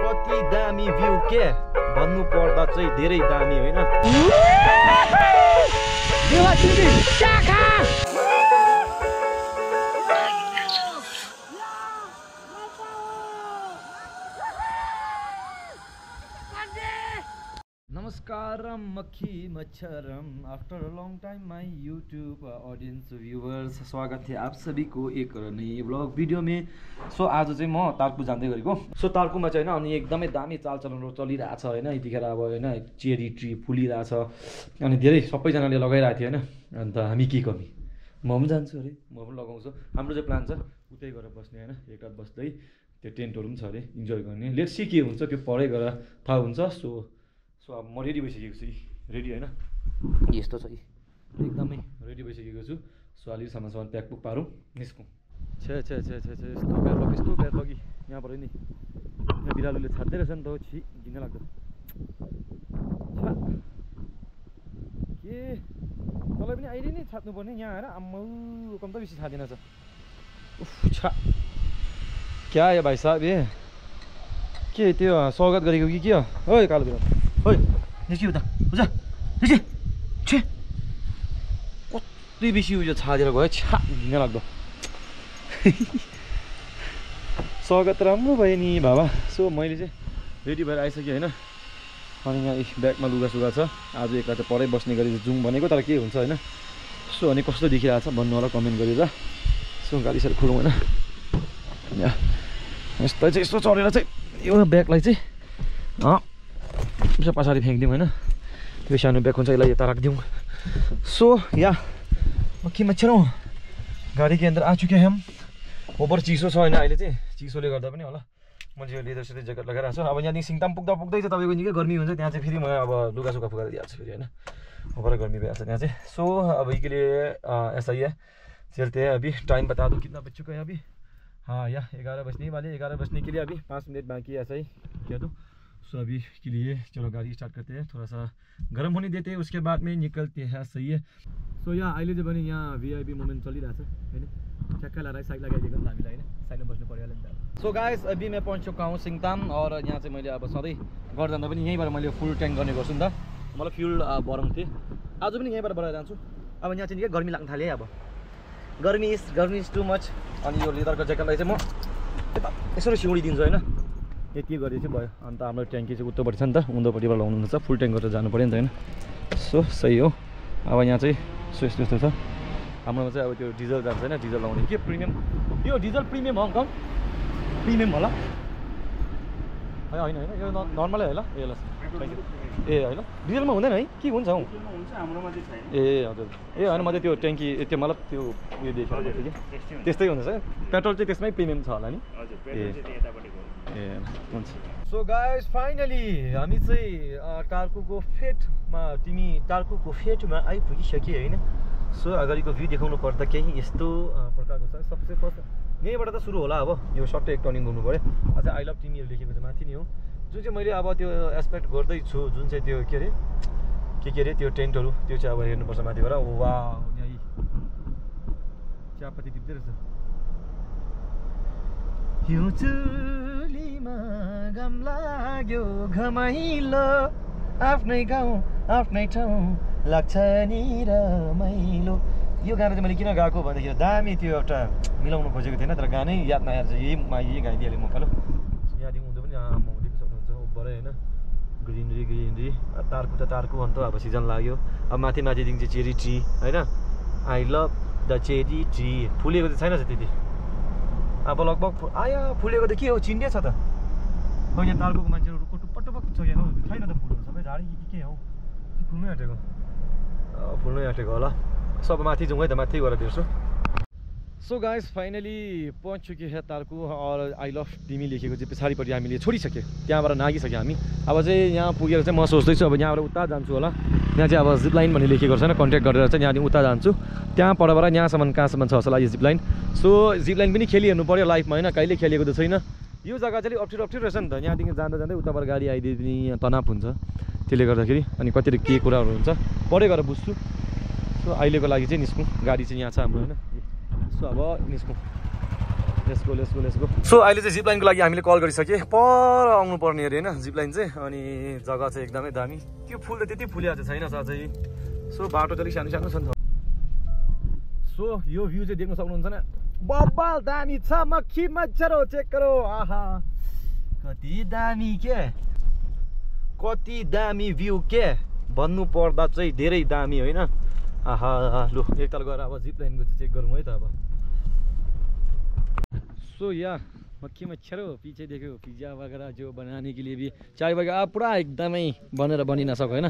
कति दामी भ्यू के भन्नु पर्दा चाहिँ धेरै दामी होइन। नमस्कारम मक्खी मच्छरम after a long time my YouTube audience viewers, स्वागत है आप सभी को एक नई व्लॉग वीडियो में। सो आज चाहिँ म तारकु जाँदै गरेको। सो तारकुमा चाहिँ हैन अनि एकदमै दामी चालचलन चलिरहेछ हैन। यतिखेर अब हैन चेरी ट्री फुलिरहेछ अनि धेरै सबैजनाले लगाइरहेको थियो हैन। अन्त हामी के कमी, म पनि जान्छु अरे, म पनि लगाउँछु। हाम्रो चाहिँ प्लान छ उतै गएर बस्ने हैन, एक रात बस्दै त्यो टेन्टहरु पनि छ अरे, इन्जोय गर्ने। लेट्स सी के हुन्छ, त्यो परै गएर थाहा हुन्छ। सो अब म रेडी भइसकेको छु, रेडी होइन यस्तो छ एकदमै रेडी भइसकेको छु। सो अलि सामान प्याक पुक पारौँ निस्कौँ। छे यस्तो ब्याड लगी यहाँबाट नि यहाँ बिरालोले छाड्दै रहेछ नि त। छि घिन लाग्दो के तँलाई पनि अहिले नै छाड्नुपर्ने यहाँ आएर। आम्माउ कम त बेसी छाडिदिन छ। उफ छा क्या है भाइ साहब ए, के त्यो स्वागत गरेको कि के हो? ओइ कालो बिरालो, ओइ निस्क्यो उता उता निस्क्यो। छे कति बेसी उयो छाडेर गयो, छ्या घिन लाग्दो। स्वागत राम्रो भयो नि बाबा। सो मैले चाहिँ रेडी भएर आइसकेँ होइन। अनि यहाँ ब्यागमा लुगासुगा छ। आज एक रात परै बस्ने गरी जाउँ भनेको, तर के हुन्छ होइन। सो अनि कस्तो देखिरहेको छ भन्नु होला कमेन्ट गरेर। सो गाडी साडी खोलौँ होइन। यहाँ यस्तो चाहिँ यस्तो चढेर चाहिँ यो ब्यागलाई चाहिँ पछाडि फ्याँकिदिउँ होइन। त्यो सानो ब्याग हुन्छ यसलाई यता राखिदिउँ। सो या मक्खी मच्छरौँ गाडी के अंदर आ चुके हैं हम। ऊपर चिसो छ होइन अहिले चाहिँ, चिसोले गर्दा पनि होला मैले यो लेदर सेदर ज्याकेट लगाइरहेको छु। अब यहाँदेखि सिङताम पुग्दै चाहिँ तपाईँको निकै गर्मी हुन्छ। त्यहाँ चाहिँ फेरि म अब लुगासुगा फुकाएर दिइहाल्छु फेरि होइन। ऊपर गर्मी भइहाल्छ त्यहाँ चाहिँ। सो अब के लिए ऐसा ही है, चलते हैं। अभी टाइम बता दो कितना बज चुका है अभी। हाँ या 11 बजने वाले, 11 बजने के लिए अभी 5 मिनट बाकी है, ऐसा ही कह दो। सो अभी के लिए चलो गाड़ी स्टार्ट करते हैं, थोड़ा सा गर्म होने देते हैं, उसके बाद में निकलते हैं। सही है। सो यहाँ अहिले चाहिँ पनि यहाँ भिआइपी मोमेन्ट चलिरहेछ होइन। ठ्याक्कै लगाएर साइड लगाइदिएको नि त हामीलाई होइन, साइडमा बस्नु पऱ्यो नि त। सो गाइस अभी मैं पहुँच चुका हूँ सिङताम। और यहाँ चाहिँ मैले अब सधैँ घर जाँदा पनि यहीँबाट मैले फुल ट्याङ्क गर्ने गर्छु नि त। मलाई फ्युल भराउँथेँ, आज पनि यहीँबाट भराएर जान्छु। अब यहाँ चाहिँ निकै गर्मी लाग्न थाल्यो। अब गर्मी इज टु मच। अनि यो लेदरको ज्याकेटलाई चाहिँ म यता यसरी सिउडिदिन्छु होइन। यति गरे चाहिँ भयो। अन्त हाम्रो ट्याङ्की चाहिँ उत्तरपट्टि छ नि त, उँधोपट्टिबाट लाउनुहुन्छ। फुल ट्याङ्क गरेर जानु पऱ्यो नि त होइन। सो सही हो। अब यहाँ चाहिँ सो यस्तो छ। हाम्रोमा चाहिँ अब त्यो डिजल जान्छ होइन, डिजल लाउने के प्रिमियम, यो डिजल प्रिमियम हो अङ्कल? प्रिमियम होला है? होइन होइन यो नर्मलै होला। ए ल ए होइन डिजलमा हुँदैन है कि हुन्छ? हौ ए हजुर ए होइन म चाहिँ त्यो ट्याङ्की त्यो मतलब त्यो उयो देखेर कि त्यस्तै हुन्छ। पेट्रोल चाहिँ त्यसमै प्रिमियम छ होला नि? ए हुन्छ। सो गाइस फाइनली हामी चाहिँ टार्कुको फेटमा आइपुगिसक्यो होइन। सो अगाडिको भ्यू देखाउनु पर्दा केही यस्तो प्रकारको छ। सबसे फर्स्ट यहीँबाट त सुरु होला। अब यो सर्टै एक टर्निङ गर्नु पऱ्यो। अझै आई लभ टिमीहरू लेखेको छ माथि नै हो। जुन चाहिँ मैले अब त्यो एस्पेक्ट गर्दैछु, जुन चाहिँ त्यो के अरे त्यो टेन्टहरू, त्यो चाहिँ अब हेर्नुपर्छ माथिबाट। वा यहाँ चियापत्ती टिप्दै रहेछ। यो चुलीमा घाम लाग्यो घमाइलो, आफ्नै गाउँ आफ्नै ठाउँ लाग्छ नि रमाइलो। यो गाना चाहिँ मैले किन गाएको भन्दाखेरि दामी त्यो एउटा मिलाउनु खोजेको थिएन, तर गानै याद नआएर चाहिँ यही गाइदिइहालेँ म। पालो यहाँदेखि हुँदो पनि आमा देख्न सक्नुहुन्छ उभरै होइन। ग्रिनरी तारकु त तारकु अन्त अब सिजन लाग्यो। अब माथिदेखि चाहिँ चेरी ट्री होइन। I love the cherry tree. फुलेको चाहिँ छैन त्यति, अब लगभग आयो फुलेको त के हो चिन्डे छ त। अब यहाँ तारकुको मान्छेहरू रुखको टुप्पा छ यहाँ हो, छैन त फुलहरू सबै झाडी के हो, फुल्नै आँटेको होला। सब माथि जाउँ है त, माथि गएर भेट्छु। सो गाइस फाइनली पहुँच चुके हैं तारकु। और आई लभ टिमी लेखेको चाहिँ पछाडिपट्टि हामीले छोडिसक्यो, त्यहाँबाट नागिसक्यो हामी। अब चाहिँ यहाँ पुगेर चाहिँ म सोच्दैछु अब यहाँबाट उता जान्छु होला। यहाँ चाहिँ अब जिप लाइन भन्ने लेखेको छैन, कन्ट्याक्ट गरेर चाहिँ यहाँदेखि उता जान्छु। त्यहाँ परबाट यहाँसम्म कहाँसम्म छ जस्तो लाग्यो zip line. So zip line पनि खेलिहेर्नु पऱ्यो लाइफमा होइन, कहिले खेलेको त छैन। यो जग्गा चाहिँ अप्ठ्यारो रहेछ नि त। यहाँदेखि जाँदै उताबाट गाडी आइदिने यहाँ तनाव हुन्छ, त्यसले गर्दाखेरि अनि कति के कुराहरू हुन्छ परै गएर बुझ्छु। सो अहिलेको लागि चाहिँ निस्कौँ, गाडी चाहिँ यहाँ छ हाम्रो होइन। सो अब निस्कौँ। लेट्स गो सो अहिले चाहिँ जिप लाइनको लागि हामीले कल गरिसके पर आउनु पर्ने अरे हैन जिप लाइन चाहिँ अनि जग्गा चाहिँ एकदमै दामी त्यो फुल त त्यति फुलिएको छैन साँच्चै सो बाटो चाहिँ सानो सानो छ नि सो यो भ्यू चाहिँ देख्न सक्नुहुन्छ न बब्बल दामी छ मक्खी मच्छरो चेक गरो आहा कति दामी के कति दामी भ्यू के भन्नु पर्दा चाहिँ धेरै दामी होइन आहा लु एकताल गएर अब जिप लाइनको चाहिँ चेक गरौँ है त अब सो या मक्खी मच्छरो पीछे देखो पिज्जा वगैरह जो बनाने के लिए भी चाय वगैरह पुरा एकदमै बनेर बनिन सक्यो होइन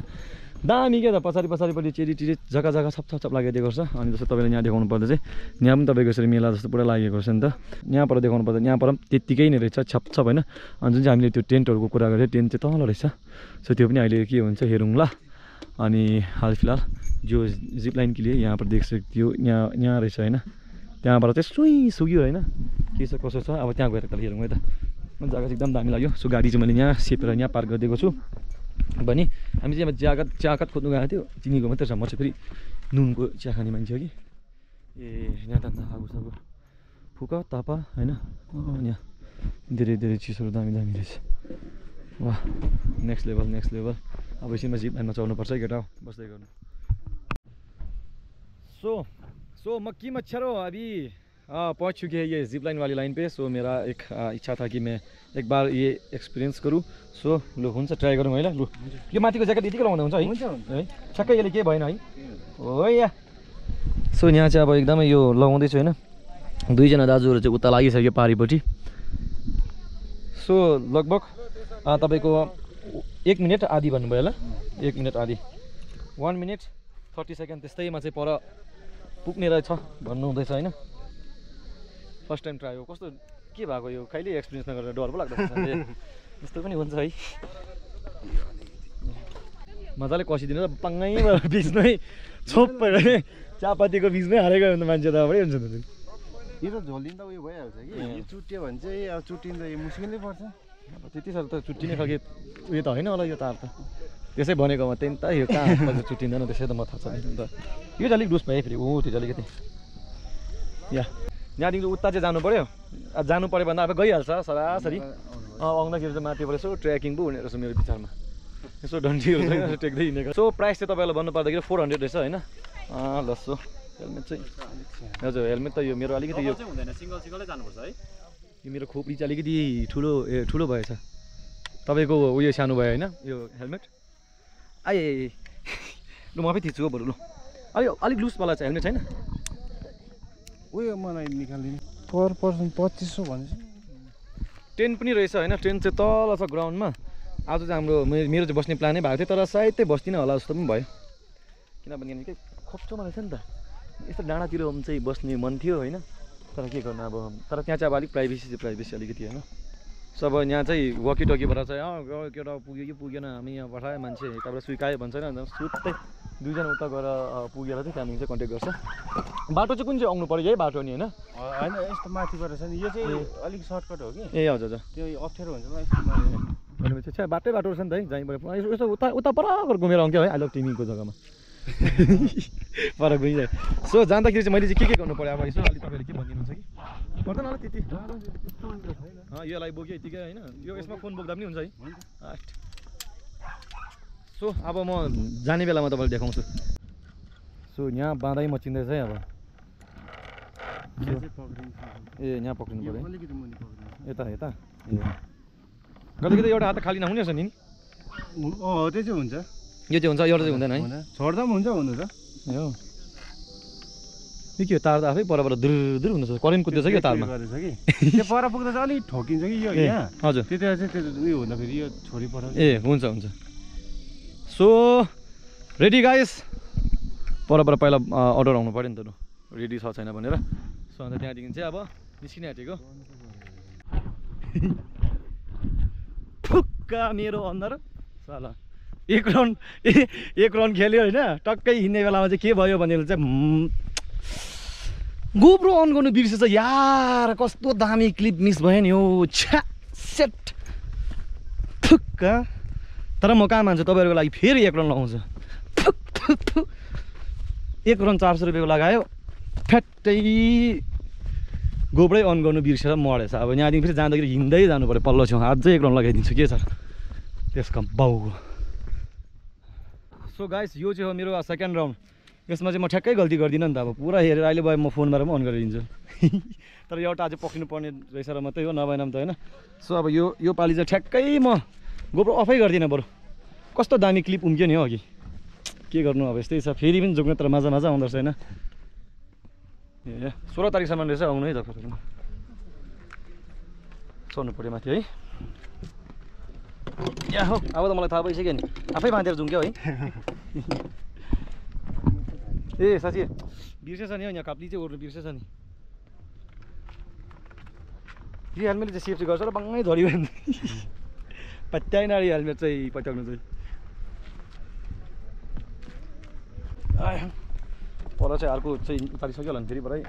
दामी के त पछाडि चेरी टिरी जग्गा जग्गा छप लागेको छ अनि जस्तो तपाईँले यहाँ देखाउनु पर्दा चाहिँ यहाँ पनि तपाईँको यसरी मेला जस्तो पुरा लागेको छ नि त यहाँ पर देखाउनु पर्दा यहाँ पर पनि त्यत्तिकै नै रहेछ छप होइन अनि जुन चाहिँ हामीले त्यो टेन्टहरूको कुरा गरेँ टेन्ट चाहिँ तल रहेछ सो त्यो पनि अहिले के हुन्छ हेरौँ ल अनि हाल फिलहाल जो जिप लाइन के लिए यहाँ पर देख सकते हो यहाँ रहेछ होइन त्यहाँबाट चाहिँ सुई सुग्यो होइन के छ कसो छ अब त्यहाँ गएर त हेरौँ है त जग्गा चाहिँ एकदम दामी लाग्यो सो गाडी चाहिँ मैले यहाँ सेपेर यहाँ पार्क गरिदिएको छु भने हामी चाहिँ अब चियाकात खोज्नु गएको थियो चिनीको मात्रै छ म चाहिँ फेरि नुनको चिया खाने मान्छे हो कि यहाँ त आगो फुक तापा होइन यहाँ धेरै चिजहरू दामी रहेछ वाह नेक्स्ट लेभल अब एकछिनमा जिप लाइनमा चढ्नुपर्छ है केटा बस्दै गर्नु सो मक्खी मच्छरों अभी पहुंच चुके हैं ये जिप लाइन वाली लाइन पे सो मेरा एक इच्छा था कि मैं एक बार ये एक्सपिरियंस करूँ सो लु हुन्छ ट्राई गरौँ है ल लु यो माथिको ज्याकेट यतिकै लगाउँदा हुन्छ है ठ्याक्कै यसले केही भएन है हो या सो यहाँ चाहिँ अब एकदमै यो लगाउँदैछु होइन दुईजना दाजुहरू चाहिँ उता लागिसक्यो पारिपट्टि सो लगभग तपाईँको 1 मिनट आधी भन्नुभयो होला 1 मिनट आधी 1 मिनट 30 सेकेन्ड त्यस्तैमा चाहिँ पर पुग्ने रहेछ भन्नु हुँदैछ होइन फर्स्ट टाइम ट्राई हो कस्तो के भएको यो कहिले एक्सपिरियन्स नगरेर डर पो लाग्दो यस्तो पनि हुन्छ है मजाले कसिदिनु त पाङ्गैबाट बिचमै छोप्पै चियापत्तीको बिचमै हालेको भने त मान्छे त अबै हुन्छ त यो त झोलिँदा उयो भइहाल्छ कि यो चुट्यो भने चाहिँ अब चुट्टिँदा यो मुस्किलै पर्छ अब त्यति साह्रो त चुट्टिने खालको उयो त होइन होला यो तार त त्यसै भनेकोमा त्यही त यो कहाँ चुट्टिँदैन त्यसै त म थाहा छ नि त यो चाहिँ अलिक डुस भयो फेरि त्यो चाहिँ अलिकति या यहाँदेखि उता चाहिँ जानु पऱ्यो जानु पऱ्यो भन्दा अब गइहाल्छ सरासरी आउँदाखेरि चाहिँ माथि पऱ्यो यसो ट्रेकिङ पो हुने रहेछ मेरो विचारमा यसो डन्डीहरू छैन टेक्दै हिँडेको सो प्राइस चाहिँ तपाईँलाई भन्नु पर्दाखेरि 400 रहेछ होइन ल सो हेलमेट चाहिँ हजुर हेलमेट त यो मेरो अलिकति यो हुँदैन सिङ्गलै जानुपर्छ है यो मेरो खोपडी चाहिँ अलिकति ठुलो भएछ तपाईँको उयो सानो भयो होइन यो हेलमेट आए लु म आफै थिच्छु हो बरु लु अलिक लुजवाला चाहिँ हेल्मेट छैन उयो मलाई निकालिदिनु पर पर्सन 2500 भनेछ टेन्ट पनि रहेछ होइन टेन्ट चाहिँ तल छ ग्राउन्डमा आज चाहिँ हाम्रो मेरो चाहिँ बस्ने प्लानै भएको थियो तर सायद चाहिँ बस्दिनँ होला जस्तो पनि भयो किनभने निकै खोप्चोमा रहेछ नि त यस्तो डाँडातिर चाहिँ बस्ने मन थियो होइन तर के गर्नु अब तर त्यहाँ चाहिँ अब अलिक प्राइभेसी अलिकति होइन सब यहाँ चाहिँ वकिटकीबाट चाहिँ केटा पुग्यो कि पुगेन हामी यहाँ पठायो मान्छे यताबाट स्विकायो भन्छ होइन सुत्तै दुईजना उता गएर पुगेर चाहिँ त्यहाँदेखि चाहिँ कन्ट्याक्ट गर्छ बाटो चाहिँ कुन चाहिँ आउनु पऱ्यो यही बाटो नि होइन होइन यस्तो माथिबाट छ नि यो चाहिँ अलिक सर्टकट हो कि ए हजुर त्यो अप्ठ्यारो हुन्छ भनेपछि चाहिँ बाटो रहेछ नि त है जहीँ पऱ्यो यसो उता बराबर घुमेर आउँथ्यो है आई लभ टिमीको जग्गामा पर गइजायो सो जाँदाखेरि चाहिँ मैले चाहिँ के गर्नु पऱ्यो अब यसो अलिक तपाईँले के भनिदिनुहुन्छ कि पर्दैन होला त्यति योलाई बोक्यो यतिकै होइन यो यसमा फोन बोक्दा पनि हुन्छ है सो अब म जाने बेलामा तपाईँले देखाउँछु सो यहाँ बाँधै मचिँदैछ है अब ए यहाँ पक्रिनु पऱ्यो यता ए कति एउटा हात खाली नहुने रहेछ नि त्यो चाहिँ हुन्छ यो चाहिँ हुन्छ एउटा चाहिँ हुँदैन है छोड्दा पनि हुन्छ हुनु त हो के तार त आफै पर दुर हुँदैछ करेन्ट कुद्दैछ कि तारमा त्यो पर पुग्दा चाहिँ अलिक ठोकिन्छ कि यो यहाँ हजुर त्यतिखेर चाहिँ त्यो उयो हुँदाखेरि यो छोडी पठाउँछ ए हुन्छ सो रेडी गाइस पर पहिला अर्डर आउनु पऱ्यो नि त रेडी छ छैन भनेर सो अन्त त्यहाँदेखि चाहिँ अब निस्किन आँटेको फुक्का मेरो अनुहार साला एक राउन्ड खेल्यो होइन टक्कै हिँड्ने बेलामा चाहिँ के भयो भनेर चाहिँ गोप्रो अन गर्नु बिर्सेछ यार कस्तो दामी क्लिप मिस भयो नि हो छ्या सेट फुक्का तर म कहाँ मान्छु तपाईँहरूको लागि फेरि एक राउन्ड लगाउँछ एक राउन्ड 400 रुपियाँको लगायो फ्याट्टै गोब्रै अन गर्नु बिर्सेर मरेछ अब यहाँदेखि फेरि जाँदाखेरि हिँड्दै जानु पऱ्यो पल्लो छेउ अझै एक राउन्ड लगाइदिन्छु के छ त्यसको बाउको सो गाइस यो चाहिँ हो मेरो सेकेन्ड राउन्ड यसमा चाहिँ म ठ्याक्कै गल्ती गर्दिनँ नि त अब पुरा हेरेर अहिले भयो म फोनबाट पनि अन गरिदिन्छु तर एउटा अझै पक्रिनु पर्ने रहेछ र मात्रै हो नभएन त होइन सो अब यो पालि चाहिँ ठ्याक्कै म गोब्रो अफै गर्दिनँ बरु कस्तो दामी क्लिप उम्क्यो नि हो अघि के गर्नु अब यस्तै छ फेरि पनि जोग्न तर मजा आउँदो रहेछ होइन ए 16 तारिकसम्म रहेछ आउनु है त सोध्नु पऱ्यो माथि है या हो अब त मलाई थाहा भइसक्यो नि आफै बाँधेर जाउँ क्या है ए साथी बिर्सेछ नि हो यहाँ काप्ली चाहिँ ओर्नु बिर्सेछ नि यो हेलमेटले चाहिँ सेफ्टी गर्छ र बङ्गै झऱ्यो भने पत्याएन अरे हेलमेट चाहिँ पट्याउनु चाहिँ पर चाहिँ अर्को चाहिँ उतारिसक्यो होला नि फेरि परै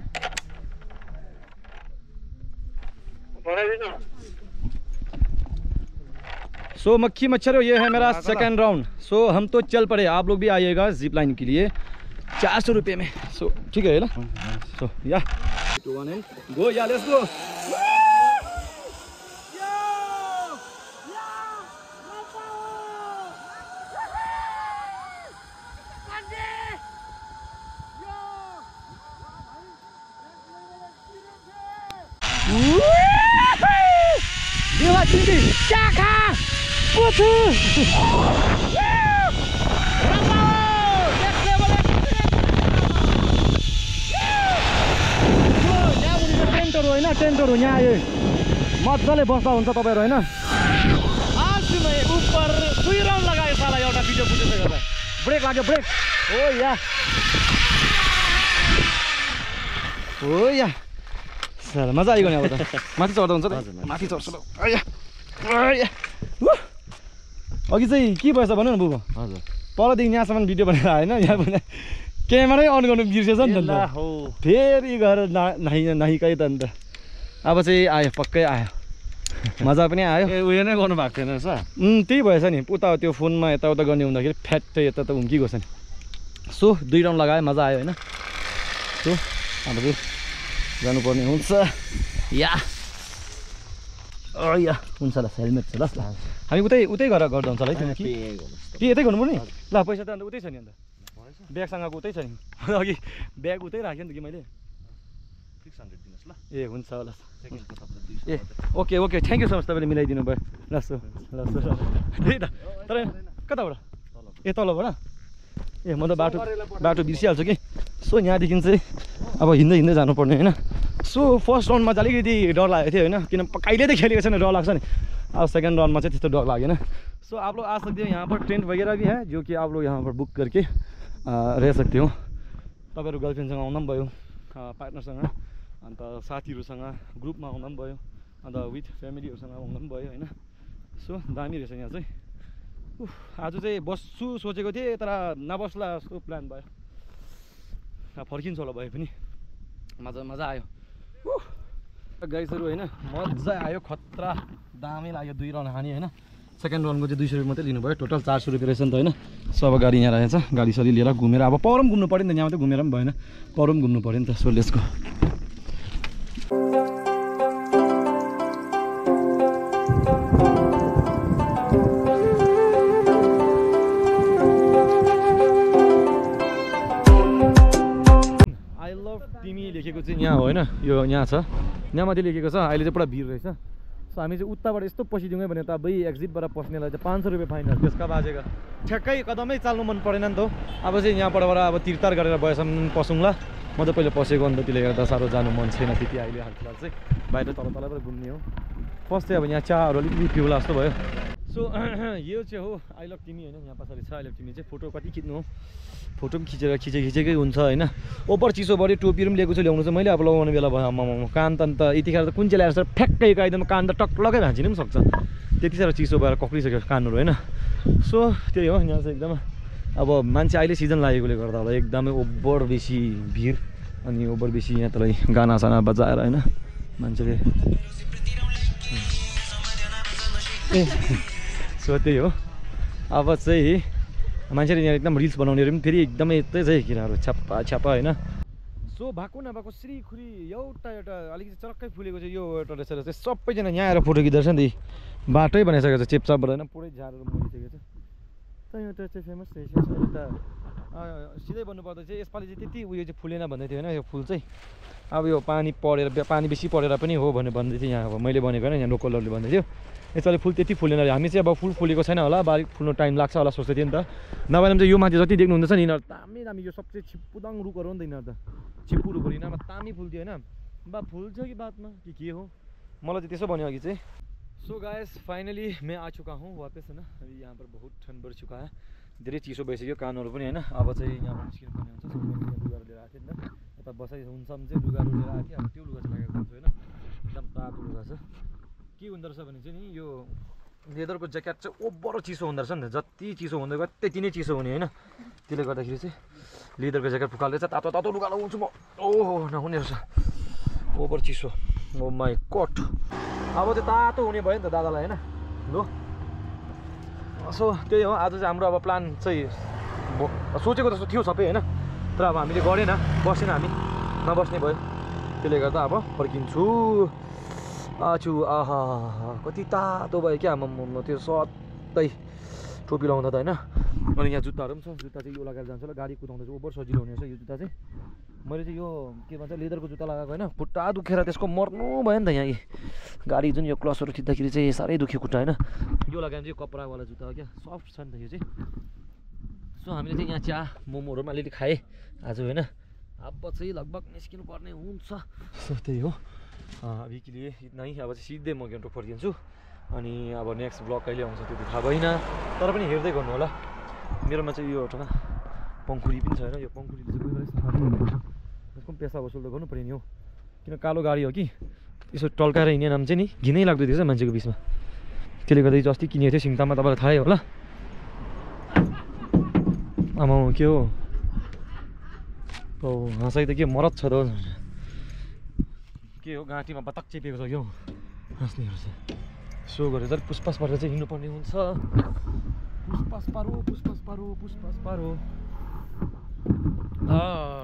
सो मक्खी मच्छरों ये है मेरा सेकंड राउंड सो हम तो चल पड़े आप लोग भी आइएगा जिप लाइन के लिए 400 रुपये में सो ठीक है ना सो या 2 1 एंड गो या लेट्स गो टेन्टहरु यहाँ आयो मजाले बस्दा हुन्छ तपाईहरु हैन आज मैं ऊपर 2 राउन्ड लगाए साला एउटा भिडियो फुटेछ गर्दा ब्रेक लाग्यो ब्रेक ओ या साला मजा आइगयो नि अब त माथि चढ्दा हुन्छ त माथि चढ्छु ल आया अघि चाहिँ के भएछ भन्नु न बुबा हजुर परदेखि यहाँसम्म भिडियो बनाएर आएन यहाँ पनि क्यामेरै अन गर्नु बिर्सेछ नि त फेरि गएर नाहिकै त नि त अब चाहिँ आयो पक्कै आयो मजा पनि आयो उयो नै गर्नु भएको थिएन सर त्यही भएछ नि उता त्यो फोनमा यताउता गर्ने हुँदाखेरि फ्याट यता त उम्किगयो नि सो 2 राउन्ड लगायो मजा आयो होइन सो अब चाहिँ जानुपर्ने हुन्छ या या हुन्छ ल हेलमेट छ ल हामी उतै गरेर गर्दा हुन्छ होला है के यतै गर्नुपर्ने ल पैसा त अन्त उतै छ नि अन्त ब्यागसँगको उतै छ नि अघि ब्याग उतै राखेँ नि त कि मैले 600 दिनुहोस् ल ए हुन्छ होला ए okay okay thank you so much तपाईँले मिलाइदिनु भयो ल सो त्यही त तर कताबाट ए तलबाट ए म त बाटो बिर्सिहाल्छु कि सो यहाँदेखि चाहिँ अब हिँड्दै जानुपर्ने होइन सो फर्स्ट राउन्डमा चाहिँ अलिकति डर लागेको थियो होइन किन कहिले त खेलेको छैन डर लाग्छ नि अब सेकेंड राउंड में त्यस्तो डर लागेन सो आप लोग आ सकते हो यहाँ पर टेंट वगैरह भी है जो कि आप लोग यहाँ पर बुक करके रह सकते हो तपाईँहरू गर्लफ्रेन्डसँग आउनु पनि भयो पार्टनरसँग अन्त साथीहरूसँग ग्रुपमा आउनु पनि भयो अन्त विथ फ्यामिलीहरूसँग आउनु पनि भयो होइन सो दामी रहेछ यहाँ चाहिँ आज चाहिँ बस्छु सोचेको थिएँ तर नबस्ला जस्तो प्लान भयो फर्किन्छ होला भए पनि मजा आयो गाइसहरू होइन मजा आयो खतरा दामी लाग्यो 2 राउन्ड हानी होइन सेकेन्ड राउन्डको चाहिँ 200 रुपियाँ मात्रै लिनुभयो टोटल 400 रुपियाँ रहेछ नि त होइन सो अब गाडी यहाँ रहेछ गाडी सरी लिएर घुमेर अब पर पनि घुम्नु पऱ्यो नि त यहाँ मात्रै घुमेर पनि भएन पर पनि घुम्नु पऱ्यो नि त so let's go I love तिमी लेखेको चाहिँ यहाँ हो होइन यो यहाँ छ यहाँ माथि लेखेको छ अहिले चाहिँ पुरा भिड रहेछ सो हामी चाहिँ उताबाट यस्तो पसिदिउँ भने त अब एक्जिटबाट पस्नेलाई चाहिँ 500 रुपियाँ फाइन हाल्छ त्यसका बाजेको ठ्याक्कै कदमै चाल्नु मन परेन नि त अब चाहिँ यहाँबाट अब तिरतार गरेर भएसम्म पसौँला म त पहिले पसेको अन्त त्यसले गर्दा साह्रो जानु मन छैन त्यति अहिले हालफिलहाल चाहिँ बाहिर तलबाट घुम्ने हो फर्स्ट चाहिँ अब यहाँ चियाहरू अलिकति पिउला जस्तो भयो सो यो चाहिँ हो आई लभ तिमी होइन यहाँ पछाडि छ आई लभ तिमी चाहिँ फोटो कति खिच्नु हो फोटो पनि खिचेकै हुन्छ होइन ओभर चिसो बढी टोपीहरू पनि लिएको छु ल्याउनु चाहिँ मैले अब लगाउने बेला भयो आम्मामा कान त अन्त यतिखेर त कुन चाहिँ ल्याएर फ्याक्कै एकदम कान त टक्लकै भाँचिनु पनि सक्छ त्यति साह्रो चिसो भएर कक्रिसक्यो कानहरू होइन सो त्यही हो यहाँ चाहिँ एकदम अब मान्छे अहिले सिजन लागेकोले गर्दा होला एकदमै ओभर बेसी भिड अनि ओभर बेसी यहाँ तलै गानासाना बजाएर होइन मान्छेले सो त्यही हो अब चाहिँ मान्छेले यहाँ एकदम रिल्स बनाउनेहरू पनि फेरि एकदमै यस्तै छ किनहरू छ्याप्पा होइन सो भएको नभएको श्रीखुरी एउटा अलिकति चरक्कै फुलेको चाहिँ यो एउटा रहेछ र चाहिँ सबैजना यहाँ आएर फोटो खिच्दो रहेछ नि त बाटै बनाइसकेको छ चेपचापबाट होइन पुरै झारेर मरिसकेको छ त एउटा चाहिँ फेमस रहेछ यता सिधै भन्नुपर्दा चाहिँ यसपालि चाहिँ त्यति उयो चाहिँ फुलेन भन्दै थियो होइन यो फुल चाहिँ अब यो पानी परेर पानी बेसी परेर पनि हो भनेर भन्दै थियो यहाँ अब मैले भनेको होइन यहाँ लोकलहरूले भन्दै थियो यसपालि फुल त्यति फुलेन हामी चाहिँ अब फुल फुलेको छैन होला बारी फुल्नु टाइम लाग्छ होला सोच्दै थियो नि त नभए चाहिँ यो माथि जति देख्नुहुँदैछ नि यिनीहरू दामी दामी यो सबसे छिप्पुदाङ रुखहरू हो नि त यिनीहरू त छिप्पु रुखहरू यिनीहरूमा दामी फुल्थ्यो होइन बा फुल्छ कि बादमा के हो मलाई चाहिँ त्यसो भन्यो अघि चाहिँ सो गाइस फाइनली मैं आ चुका हूँ वापस होइन अभी यहाँ पर बहुत ठन्ड बढ़ चुका है धेरै चिसो भइसक्यो कानहरू पनि होइन अब चाहिँ यहाँ निस्किनु पर्ने हुन्छ लुगाहरू लिएर आएको थिएँ नि त यता बसाइ हुन्छम चाहिँ लुगाहरू लिएर आएको थिएँ अब त्यो लुगा चाहिँ लगाएको हुन्छु होइन एकदम तातो लुगा छ के हुँदो रहेछ भने चाहिँ नि यो लेदरको ज्याकेट चाहिँ ओभर चिसो हुँदो रहेछ नि त जति चिसो हुँदै गयो त्यति नै चिसो हुने होइन त्यसले गर्दाखेरि चाहिँ लेदरको ज्याकेट फुकालेर चाहिँ तातो तातो लुगा लगाउँछु म ओहो नहुने रहेछ ओभर चिसो ओ माई गॉड अब चाहिँ तातो हुने भयो नि त दादालाई होइन लु सो त्यही हो आज चाहिँ हाम्रो अब प्लान चाहिँ सोचेको जस्तो थियो सबै होइन तर अब हामीले गरेन बसेन हामी नबस्ने भयो त्यसले गर्दा अब फर्किन्छु आछु आहा कति तातो भयो क्या म त्यो सधैँ टोपी लगाउँदा त होइन अनि यहाँ जुत्ताहरू पनि छ जुत्ता चाहिँ यो लगाएर जान्छ होला गाडी कुदाउँदा चाहिँ ओभर सजिलो हुने रहेछ यो जुत्ता चाहिँ मैले चाहिँ यो के भन्छ लेदरको जुत्ता लगाएको होइन खुट्टा दुखेर त्यसको मर्नु भयो नि त यहाँ गाडी जुन यो क्लचहरू खिच्दाखेरि चाहिँ साह्रै दुख्यो खुट्टा होइन यो लगायो भने चाहिँ कपडावाला जुत्ता हो क्या सफ्ट छ नि त यो चाहिँ सो हामीले चाहिँ यहाँ चिया मोमोहरू पनि अलिअलि खाएँ आज होइन अब चाहिँ लगभग निस्किनु पर्ने हुन्छ सो त्यही हो अभिको लिए इतना ही अब चाहिँ सिधै म गान्तोक फर्किन्छु अनि अब नेक्स्ट ब्लग कहिले आउँछ त्यो थाहा भएन तर पनि हेर्दै गर्नु होला मेरोमा चाहिँ यो एउटा पङ्खुरी पनि छ होइन यो पङ्खुरीले चाहिँ कोही बेला सफा गर्नुपर्छ त्यसको पनि पैसा वसुल त गर्नु पर्यो नि हो किन कालो गाडी हो कि यसो टल्काएर हिँड्ने नाम चाहिँ नि घिनै लाग्दो थिएछ मान्छेको बिचमा त्यसले गर्दा चाहिँ अस्ति किनेको थियो सिङताममा तपाईँलाई थाहै होला आमा के हो हाँसाइ त के मरद छ त के हो घाँटीमा बतक चेपेको छ क्या हाँस्नेहरू चाहिँ सो गरेर चाहिँ पुसपास पारेर चाहिँ हिँड्नुपर्ने हुन्छ पुसपास पारो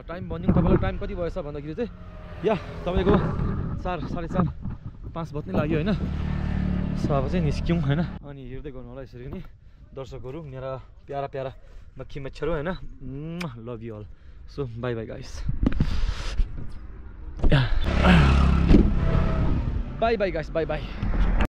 टाइम भनिदिउँ तपाईँलाई टाइम कति भएछ भन्दाखेरि चाहिँ या तपाईँको 4:30-5 बज्नै लाग्यो होइन सो अब चाहिँ निस्क्यौँ होइन अनि हेर्दै गर्नु होला यसरी नै दर्शकहरू मेरा प्यारा प्यारा मक्खी मच्छर होइन love you all so bye bye guys bye bye guys bye by